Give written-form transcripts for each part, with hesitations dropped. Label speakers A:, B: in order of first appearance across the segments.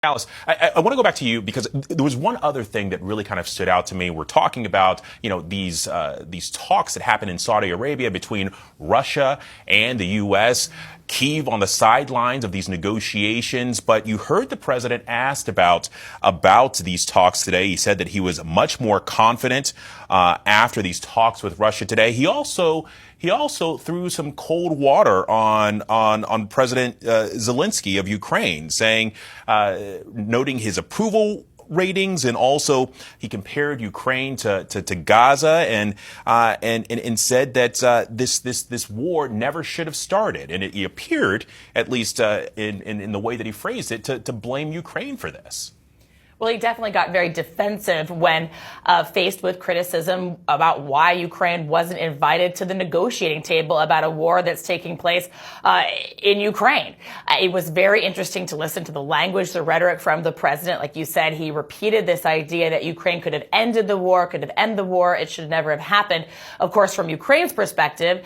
A: Alice, I want to go back to you because there was one other thing that really kind of stood out to me. We're talking about, these talks that happened in Saudi Arabia between Russia and the U.S. Kyiv on the sidelines of these negotiations, but you heard the president asked about these talks today. He said that he was much more confident after these talks with Russia today. He also threw some cold water on President Zelensky of Ukraine, saying, noting his approval ratings, and also he compared Ukraine to Gaza, and said that this war never should have started. And he appeared, at least in the way that he phrased it, to blame Ukraine for this.
B: Well, he definitely got very defensive when faced with criticism about why Ukraine wasn't invited to the negotiating table about a war that's taking place in Ukraine. It was very interesting to listen to the language, the rhetoric from the president. Like you said, he repeated this idea that Ukraine could have ended the war, could have ended the war. It should never have happened. Of course, from Ukraine's perspective,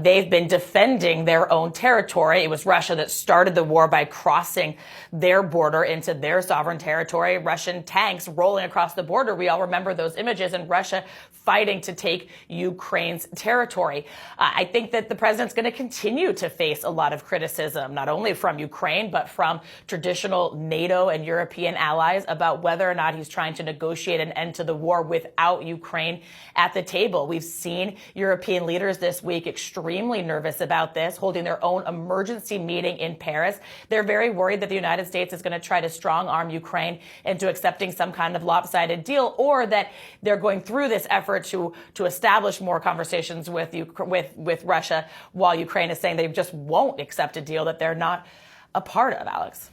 B: they've been defending their own territory. It was Russia that started the war by crossing their border into their sovereign territory. Russian tanks rolling across the border. We all remember those images, and Russia fighting to take Ukraine's territory. I think that the president's going to continue to face a lot of criticism, not only from Ukraine, but from traditional NATO and European allies about whether or not he's trying to negotiate an end to the war without Ukraine at the table. We've seen European leaders this week extremely nervous about this, holding their own emergency meeting in Paris. They're very worried that the United States is going to try to strong arm Ukraine into accepting some kind of lopsided deal, or that they're going through this effort to establish more conversations with Russia, while Ukraine is saying they just won't accept a deal that they're not a part of, Alex.